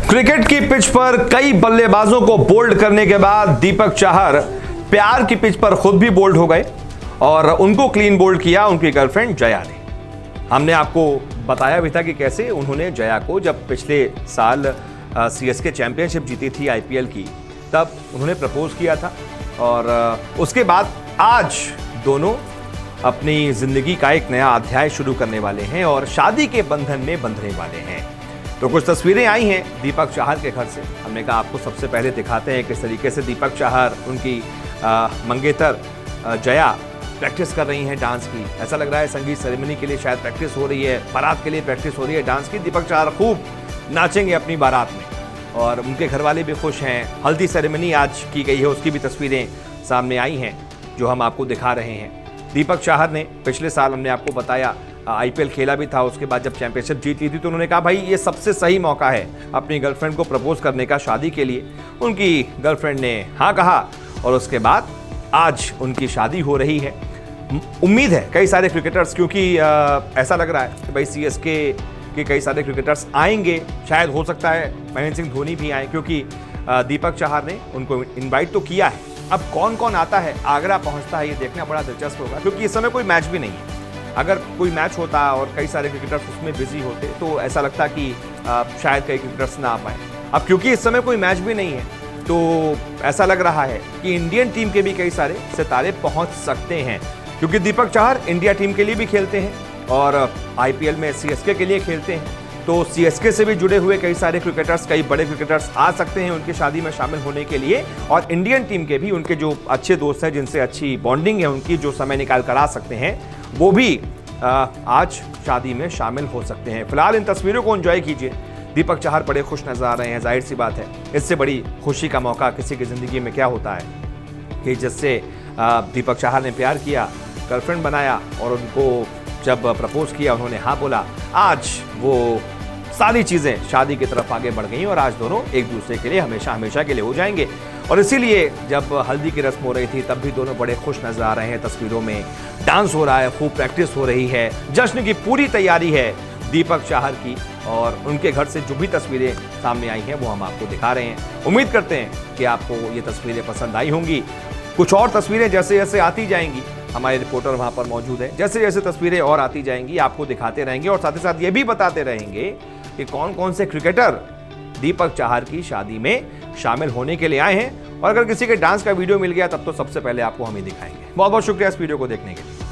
Cricket की pitch पर कई बल्लेबाजों को बोल्ड करने के बाद दीपक चाहर प्यार की पिच पर खुद भी बोल्ड हो गए और उनको क्लीन बोल्ड किया उनकी गर्लफ्रेंड जया ने। हमने आपको बताया भी था कि कैसे उन्होंने जया को, जब पिछले साल सीएसके चैंपियनशिप जीती थी आईपीएल की, तब उन्होंने प्रपोज किया था और उसके बाद आज दोनों अपनी जिंदगी का एक नया अध्याय शुरू करने वाले हैं और शादी के बंधन में बंधने वाले हैं। तो कुछ तस्वीरें आई हैं दीपक चाहर के घर से। हमने कहा आपको सबसे पहले दिखाते हैं किस तरीके से दीपक चाहर, उनकी मंगेतर जया प्रैक्टिस कर रही हैं डांस की। ऐसा लग रहा है संगीत सेरेमनी के लिए शायद प्रैक्टिस हो रही है, बारात के लिए प्रैक्टिस हो रही है डांस की। दीपक चाहर खूब नाचेंगे अपनी बारात में और उनके घर वाले भी खुश हैं। हल्दी सेरेमनी आज की गई है, उसकी भी तस्वीरें सामने आई हैं जो हम आपको दिखा रहे हैं। दीपक चाहर ने पिछले साल, हमने आपको बताया, आईपीएल खेला भी था। उसके बाद जब चैंपियनशिप जीत ली थी तो उन्होंने कहा भाई ये सबसे सही मौका है अपनी गर्लफ्रेंड को प्रपोज करने का शादी के लिए। उनकी गर्लफ्रेंड ने हाँ कहा और उसके बाद आज उनकी शादी हो रही है। उम्मीद है कई सारे क्रिकेटर्स, क्योंकि ऐसा लग रहा है कि भाई सीएसके के कई सारे क्रिकेटर्स आएंगे, शायद हो सकता है महेंद्र सिंह धोनी भी आए, क्योंकि दीपक चाहर ने उनको इन्वाइट तो किया है। अब कौन कौन आता है, आगरा पहुंचता है, ये देखना बड़ा दिलचस्प होगा, क्योंकि इस समय कोई मैच भी नहीं है। अगर कोई मैच होता और कई सारे क्रिकेटर्स उसमें बिजी होते तो ऐसा लगता कि शायद कई क्रिकेटर्स ना आ पाए। अब क्योंकि इस समय कोई मैच भी नहीं है तो ऐसा लग रहा है कि इंडियन टीम के भी कई सारे सितारे पहुंच सकते हैं, क्योंकि दीपक चाहर इंडिया टीम के लिए भी खेलते हैं और आईपीएल में सीएसके के लिए खेलते हैं। तो सीएसके से भी जुड़े हुए कई सारे क्रिकेटर्स, कई बड़े क्रिकेटर्स आ सकते हैं उनकी शादी में शामिल होने के लिए। और इंडियन टीम के भी, उनके जो अच्छे दोस्त हैं, जिनसे अच्छी बॉन्डिंग है उनकी, जो समय निकाल कर आ सकते हैं, वो भी आज शादी में शामिल हो सकते हैं। फिलहाल इन तस्वीरों को एंजॉय कीजिए। दीपक चाहर बड़े खुश नजर आ रहे हैं। जाहिर सी बात है, इससे बड़ी खुशी का मौका किसी की जिंदगी में क्या होता है कि जिससे दीपक चाहर ने प्यार किया, गर्लफ्रेंड बनाया और उनको जब प्रपोज किया उन्होंने हाँ बोला, आज वो सारी चीज़ें शादी की तरफ आगे बढ़ गई और आज दोनों एक दूसरे के लिए हमेशा हमेशा के लिए हो जाएंगे। और इसीलिए जब हल्दी की रस्म हो रही थी तब भी दोनों बड़े खुश नजर आ रहे हैं। तस्वीरों में डांस हो रहा है, खूब प्रैक्टिस हो रही है, जश्न की पूरी तैयारी है दीपक चाहर की। और उनके घर से जो भी तस्वीरें सामने आई हैं वो हम आपको दिखा रहे हैं। उम्मीद करते हैं कि आपको ये तस्वीरें पसंद आई होंगी। कुछ और तस्वीरें जैसे जैसे आती जाएंगी, हमारे रिपोर्टर वहाँ पर मौजूद है, जैसे जैसे तस्वीरें और आती जाएंगी आपको दिखाते रहेंगे और साथ ही साथ ये भी बताते रहेंगे कि कौन कौन से क्रिकेटर दीपक चाहर की शादी में शामिल होने के लिए आए हैं। और अगर किसी के डांस का वीडियो मिल गया तब तो सबसे पहले आपको हम ही दिखाएंगे। बहुत बहुत शुक्रिया इस वीडियो को देखने के लिए।